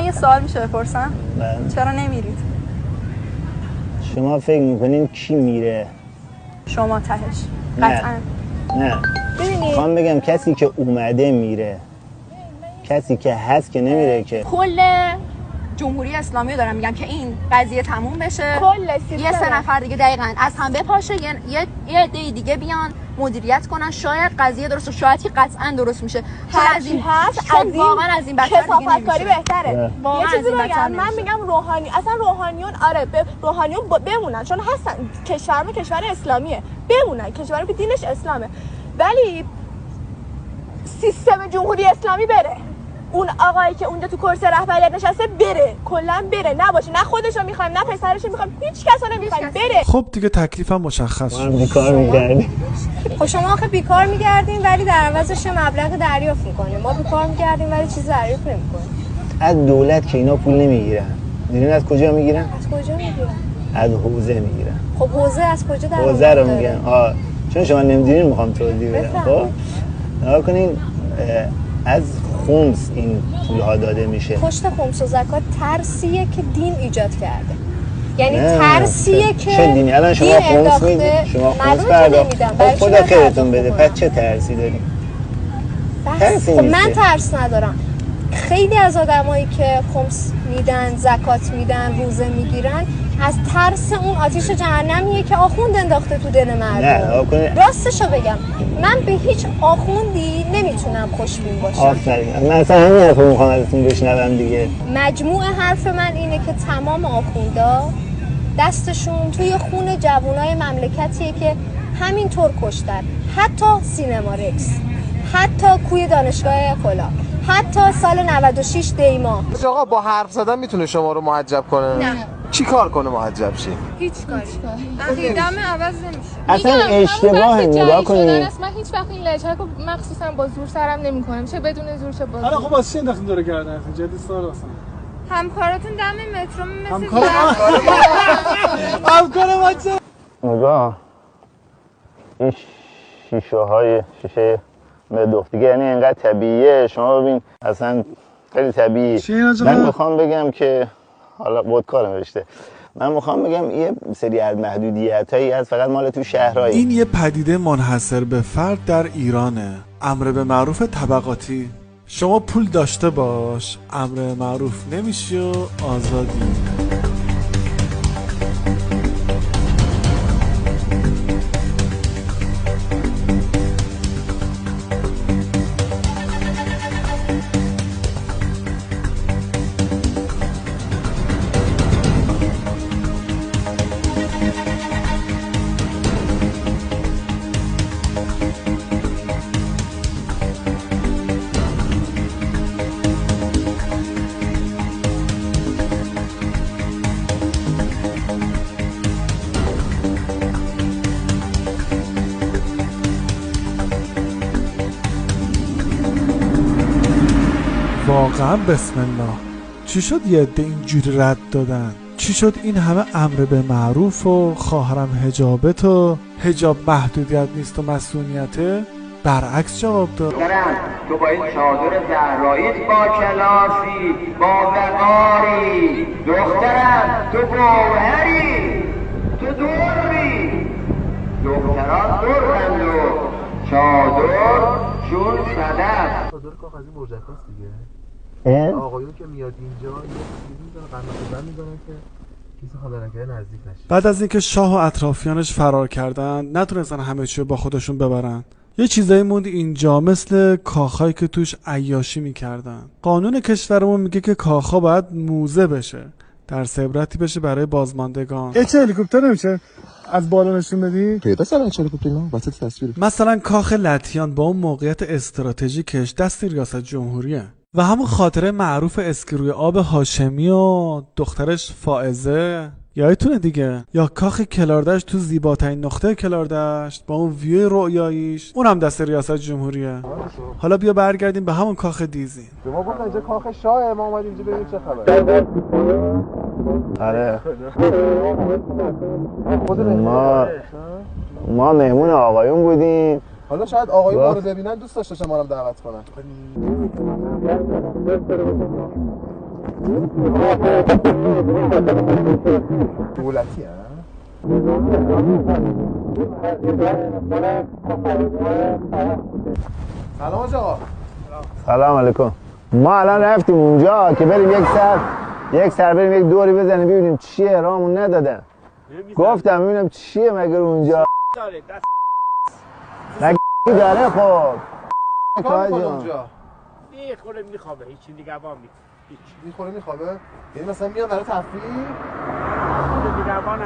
یه سوال میشه بپرسم؟ چرا نمیرید؟ شما فکر میکنین کی میره؟ شما تهش قطعا نه میخوام بگم کسی که اومده میره، کسی که هست که نمیره که. کل جمهوری اسلامی رو دارم میگم که این قضیه تموم بشه، یه 3 نفر دیگه دقیقاً از هم بپاشه، یه عده دیگه بیان مدیریت کنن، شاید قضیه درست، شاید قطعا درست میشه. هرچی هست از این واقعا از این بدتر دیگه نمیشه. کثافتکاری بهتره. واقعا یه چیزی از این بدتر بگم، من میگم روحانیون آره روحانیون بمونن، چون هستن، کشور اسلامیه، بمونن، کشوری که دینش اسلامه، ولی سیستم جمهوری اسلامی بره. اون آقایی که اونجا تو کرسی رهبریت نشسته بره، کلا بره، نباشه، نه خودشو میخوایم نه پسرشو میخوایم، هیچ کسا نمیخوایم، بره. خب دیگه تکلیفم مشخص شد. ما بیکار میگردیم. خب شما آخه بیکار میگردین ولی در عوضش مبلغ دریافت میکنیم. ما بیکار میگردیم ولی چیز دریافت نمیکنیم. از دولت که اینا پول نمیگیرن. میدونین از کجا میگیرن؟ از کجا میگیرن؟ از حوزه میگیرن. خب حوزه از کجا در حوزه رو میگن. چون شما نمیدونین میخوام توضیح بدم. خب نگاه کنین، از خمس این پول‌ها داده میشه. پشت خمس و زکات ترسیه که دین ایجاد کرده. یعنی ترسیه که چه دینی؟ الان شما خمس میدید، شما خمس پرداخت. خدا خیرتون بده. پس چه ترسی داریم؟ خب من ترس ندارم. خیلی از آدمایی که خمس میدن، زکات میدن، روزه میگیرن، از ترس اون آتیش جهنمیه که آخوند انداخته تو دل مردم. راستشو بگم، من به هیچ آخوندی نمیتونم خوشبین باشم. آفرین. من اصلا همین حرفو میخوام ازتون بشنوم دیگه. مجموع حرف من اینه که تمام آخوندا دستشون توی خون جوانای مملکتیه که همینطور کشتن. حتی سینما رکس، حتی کوی دانشگاه فلان، حتی سال 96 دیما. آقا با حرف زدن میتونه شما رو محجب کنه؟ نه. چی کار کنه محجب شی؟ هیچ کاری. عقیده‌م عوض نمیشه. اصلا اشتباه نگاه کنید. من هیچ وقت این لهجه رو مخصوصا با زور سرم نمی‌کنم، چه بدون زور چه با زور. آره خب واسه چی انداختین دور گردن؟ جدی سوال اصلا. همکاراتون دم مترو مثل همکار ما چه؟ نگاه این شیشه مدوخت دیگه، یعنی اینقدر طبیعیه. شما ببین اصلا خیلی طبیعی. من میخوام بگم که حالا خودکار نوشته، من میخوام بگم یه سری از محدودیتایی هست فقط مال تو شهرهای. این یه پدیده منحصر به فرد در ایرانه. امر به معروف طبقاتی. شما پول داشته باش، امر معروف نمیشی و آزادی. واقعا بسم الله. چی شد یه عده اینجوری رد دادن؟ چی شد این همه امر به معروف و خواهرم حجابت و حجاب محدودیت نیست و مسئولیته؟ برعکس جواب داد. تو با این چادر زهراییت با کلاسی با وقاری، دخترم تو گوهری، تو دوری، دختران دورند و چادر چون صدف. چادر کاغذی مرجکاست دیگه. آقایون که میاد اینجا یه چیزی میذاره قناعت میذارن که کسی خدا نکنه نزدیک نشه. بعد از اینکه شاه و اطرافیانش فرار کردن، نتونستن همه چی با خودشون ببرن. یه چیزایی موند اینجا مثل کاخایی که توش عیاشی میکردن. قانون کشورمون میگه که کاخا باید موزه بشه، درس عبرتی بشه برای بازماندگان. چه هلیکوپتر نمیشه از بالا نشون بدی؟ پیدا سرن چه هلیکوپتر اینا وسط تصویر. مثلا کاخ لطیان با اون موقعیت استراتژیکش دست ریاست جمهوریه. و همون خاطره معروف اسکروی آب هاشمی و دخترش فائزه یادتونه دیگه، یا کاخ کلاردشت تو زیباترین نقطه کلاردشت با اون ویو رؤیاییش، اونم دست ریاست جمهوریه. حالا بیا برگردیم به همون کاخ دیزین. شما گفتن اینجا کاخ شاه، ما اومدیم اینجا ببینیم چه خبره. آره ما مهمون آقایون بودیم. حالا شاید آقایون ما رو ببینن دوست داشته ما رو دعوت کنن. دولتی ها؟ سلام آقا. سلام علیکم. ما الان رفتیم اونجا که بریم یک سر بریم یک دوری بزنیم ببینیم چیه، راهمون ندادن. گفتم ببینم چیه مگر اونجا. مگه داره خب. کار اونجا. میخوره میخوابه هیچی دیگه با میخوره میخوابه. یعنی مثلا میاد برای تفریح.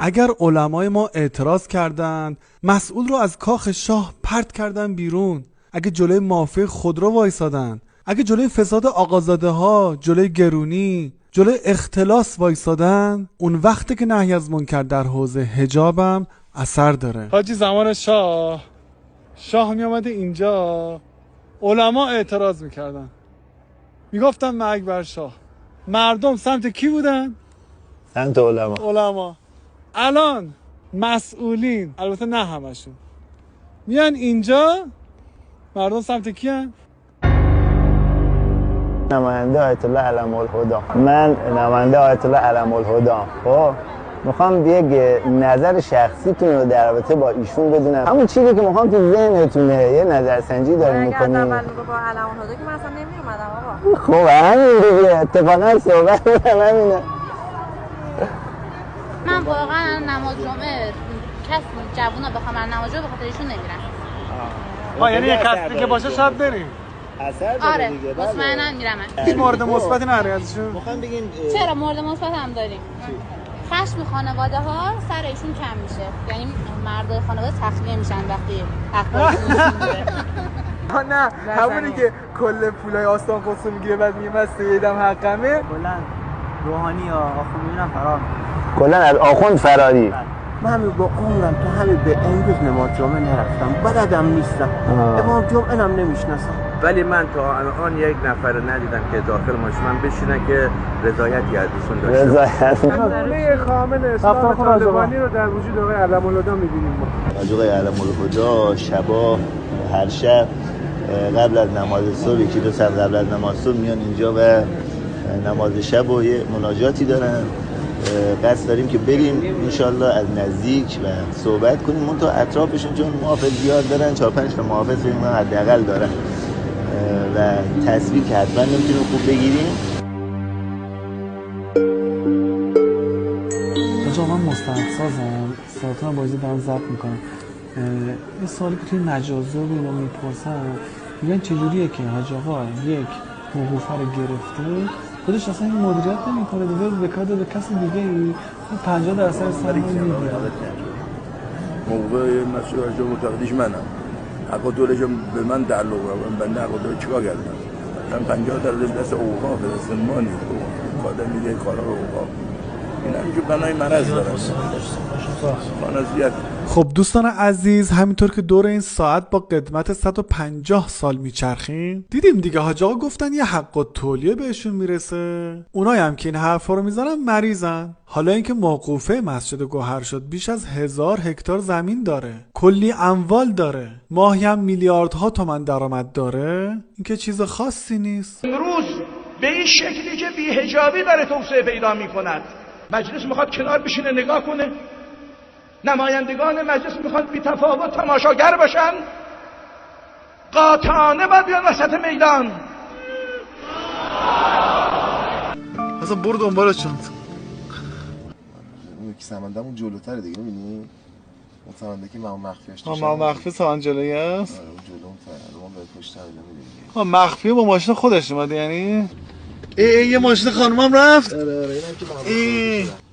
اگر علمای ما اعتراض کردند، مسئول رو از کاخ شاه پرت کردن بیرون. اگه جلوی مافیا خودرو وایسادن، اگه جلوی فساد آقازاده ها، جلوی گرونی، جلوی اختلاس وایسادن، اون وقتی که نهی از منکر در حوزه حجابم اثر داره. حاجی زمان شاه می آمده اینجا، علما اعتراض میکردن، میگفتن مرگ بر شاه. مردم سمت کی بودن؟ سمت علما. الان مسئولین، البته نه همشون، میان اینجا، مردم سمت کی هن؟ نماینده آیت الله علم الهدا. من نماینده آیت الله علم الهدا. خب میخوام یک نظر شخصیتون رو در رابطه با ایشون بدونم. همون چیزی که میخوام تو ذهنتونه، یه نظرسنجی داریم میکنیم. اگر اول میگو با علم الهدا که من اصلا نمیومدم آقا. خب همین دیگه، اتفاقا صحبت همینه. من واقعا نماز جمعه کسی جوونا بخوام نماز جمعه به خاطر ایشون نمیرم. یعنی یک کسی که باشه شاید بریم. اثر داره آره دیگه. مطمئنا میرم. هیچ مورد مثبتی نداری ازشون؟ میخوام بگیم چرا مورد مثبت هم داریم. خشم خانواده ها سر ایشون کم میشه، یعنی مردای خانواده تخلیه میشن وقتی اخبارشون میره. نه همونی که کل پولای آستان قدس میگیره بعد میگه من سیدم حقمه. کلا روحانی یا آخوندی میرن فرار. کلا از آخوند فراری. من همین با عمرم تا همین به امروز نماز جمعه نرفتم، بلدم نیستم، امام جمعه هم نمیشناسم. ولی من تا الان یک نفر ندیدم که داخل ماشین بشینه که رضایتی از ایشون داشته. رضایت. نمونه کامل اسلام طالبانی رو در وجود آقای علم الهدا می‌بینیم ما. آقای علم الهدا شبا هر شب قبل از نماز صبح، یکی دو ساعت قبل از نماز صبح میان اینجا و نماز شب و یه مناجاتی دارن. قصد داریم که بریم انشالله از نزدیک و صحبت کنیم. اون تا اطرافشون چون محافظ زیاد دارن، 4-5 تا محافظ فکر حداقل دارن و تصویر که حتما نمیتونیم خوب بگیریم. آجا من مستندسازم، ساعتان بازی دارم ضبط میکنم. یه سوالی که توی مجازه رو اینا میپرسن، میگن چجوریه که حاج آقا یک موقوفه رو گرفته خودش اصلا این مدیریت نمیکنه، دیگه وکالت به کسی دیگه ای 50% سرمایه میگیره. موقع مسئول راجع معتقدیش منم. حقا دولش به من تعلق داره. بنده حقا دول چیکار کردم؟ من 50% دست اوقاف دست ما نیست. کادر میگه کارا رو اوقاف. این هم که بنای مرض داره. خب دوستان عزیز، همینطور که دور این ساعت با قدمت 150 سال میچرخیم، دیدیم دیگه حاج آقا گفتن یه حق التولیه بهشون میرسه. اونایی هم که این حرفا رو میزنن مریضن. حالا اینکه موقوفه مسجد گوهر شد بیش از 1000 هکتار زمین داره، کلی اموال داره، ماهی هم میلیاردها تومان درآمد داره، این که چیز خاصی نیست. امروز به این شکلی که بی‌حجابی داره توسعه پیدا میکند، مجلس میخواد کنار بشینه نگاه کنه، نمایندگان مجلس میخواد بی تفاوت تماشاگر باشن، قاطعانه باید بیان وسط میدان. اصلا برو دنبالش چند اون یکی سمندمون جلوتره دیگه، میبینی؟ اون سمنده که ما مخفیش داشتن. ما مخفی سمن جلوی است؟ اون جلو اون تره، ما به پشت میبینی. مخفی با ماشین خودش اومده یعنی؟ یه ماشین خانومم رفت؟ آره اینم که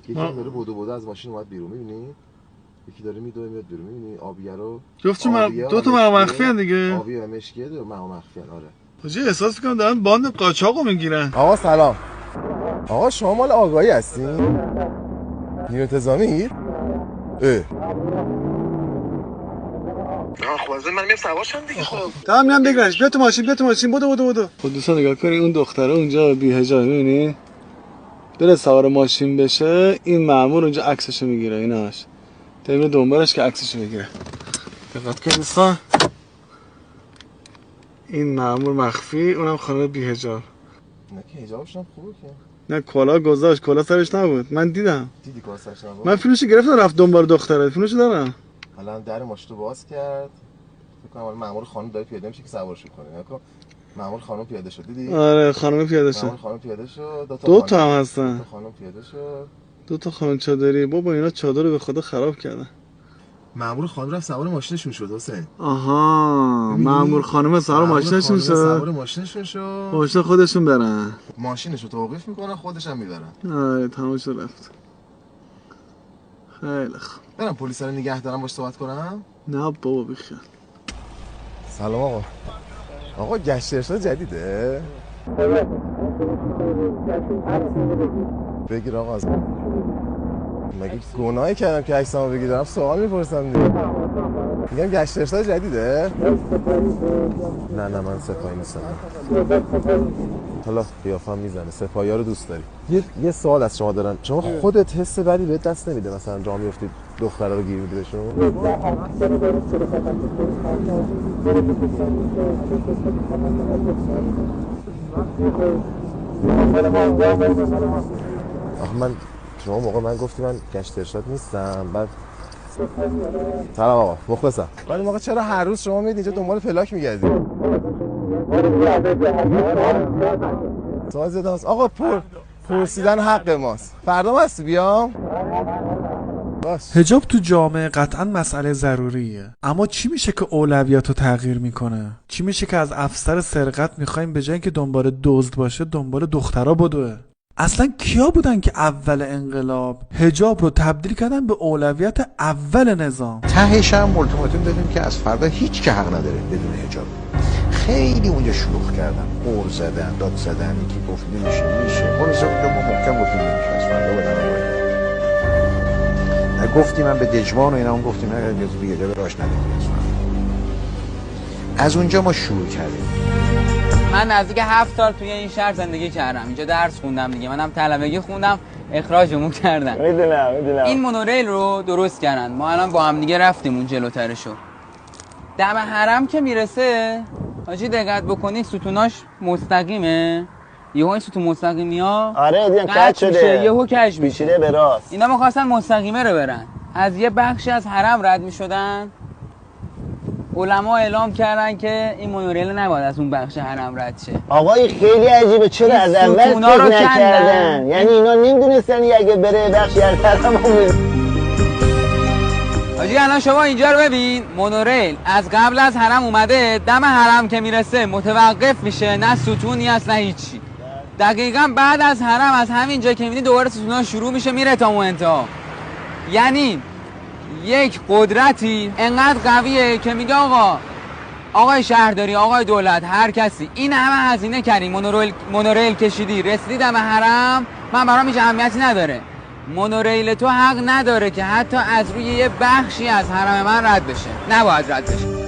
یکی داره بودو از ماشین اومد بیرون، میبینی؟ یکی داره میاد بیرون، میبینی؟ آبیه رو دو تا مرا مخفی هن دیگه. آبیه و مشکیه دو مرا مخفی هن. آره حاجی احساس میکنم دارن باند قاچاقو میگیرن. آقا سلام. آقا شما مال آگاهی هستین؟ نیرو انتظامی؟ خب از من میام سوارشم دیگه. خب تمام میام بگیرنش. بیا تو ماشین بدو. خب دوستان نگاه کنید اون دختره اونجا بی حجاب، میبینی؟ بره سوار ماشین بشه، این مأمور اونجا عکسشو میگیره. ایناش تیم دنبالش که عکسشو بگیره. دقت کن دوستان، این مأمور مخفی، اونم خانم بی حجاب. نه که حجابش هم خوبه که نه کلا گذاشت، کلا سرش نبود. من دیدم. دیدی کلا سرش نبود؟ من فیلمشو گرفتم رفت دنبال دختره. فیلمشو دارم. الان در ماشین رو باز کرد. فکر کنم مأمور خانم داره پیاده میشه که سوارش کنه. نکن. مأمور خانم پیاده شد دیدی؟ آره خانم پیاده شد. مأمور خانم پیاده شد. دو تا هم هستن. دو تا خانم پیاده شد. دو تا خانم چادری. بابا اینا چادر رو به خدا خراب کردن. مأمور خانم رفت سوار ماشینشون شد حسین. آها مأمور خانم سوار ماشینشون شد. سوار ماشینشون شد. باشه خودشون برن. ماشینشو توقیف میکنن خودش هم میبرن. آره تمام شد رفت. خیلی خوب. برم پلیس رو نگه دارم باش صحبت کنم؟ نه بابا بیخیال. سلام آقا. آقا گشت ارشاد جدیده؟ بگیر آقا از مگه گناهی کردم که عکسامو بگیرم؟ سوال میپرسم دیگه. میگم گشت ارشاد جدیده؟ نه من سپاهی نیستم. حالا قیافم میزنه. سپاهی‌ها رو دوست داری. یه سوال از شما دارم. شما خودت حس بدی بهت دست نمیده مثلا راه میافتید دختره رو گیر میدی بهشون؟ آخه من شما موقع من گفتی من گشت ارشاد نیستم بعد سلام آقا مخلصم. ولی موقع چرا هر روز شما میید اینجا دنبال پلاک میگردید؟ سوال زده هست. آقا پرسیدن حق ماست. فردا ما هستی بیام؟ حجاب تو جامعه قطعا مسئله ضروریه، اما چی میشه که اولویات رو تغییر میکنه؟ چی میشه که از افسر سرقت میخوایم به جای اینکه دنبال دزد باشه دنبال دخترا بدوه؟ اصلا کیا بودن که اول انقلاب حجاب رو تبدیل کردن به اولویت اول نظام؟ تهش هم التیماتوم دادیم که از فردا هیچ که حق نداره بدون حجاب. خیلی اونجا شلوغ کردن، قور زدن، داد زدن، یکی گفت میشه. اون حساب که ما محکم گفتیم نمیشه از فردا بدن. گفتیم من به دجمان و اینا هم گفتیم نه یه جا راش ندیم. از اونجا ما شروع کردیم. من نزدیک 7 سال توی این شهر زندگی کردم. اینجا درس خوندم دیگه. منم طلبگی خوندم، اخراجمون کردن. میدونم. این مونوریل رو درست کردن. ما الان با هم دیگه رفتیم اون جلوترشو. دم حرم که میرسه، حاجی دقت بکنید ستوناش مستقیمه. یهو این ستون مستقیمیا آره دیدم کج شده. یهو کج میشه به راست. اینا می‌خواستن مستقیمه رو برن. از یه بخشی از حرم رد می‌شدن. علما اعلام کردن که این مونوریل نباید از اون بخش حرم رد شه. آقای خیلی عجیبه چرا از اول فکر نکردن؟ یعنی اینا نمیدونستن اگه بره بخشی از حرم حاجی الان شما اینجا رو ببین، مونوریل از قبل از حرم اومده، دم حرم که میرسه متوقف میشه، نه ستونی هست نه هیچی. دقیقاً بعد از حرم از همین جایی که میبینی دوباره ستونا شروع میشه میره تا اون انتها. یعنی یک قدرتی انقدر قویه که میگه آقای شهرداری، آقای دولت، هر کسی این همه هزینه کردی، مونوریل کشیدی، رسیدی دم حرم، من برام هیچ اهمیتی نداره. مونوریل تو حق نداره که حتی از روی یه بخشی از حرم من رد بشه. نباید رد بشه.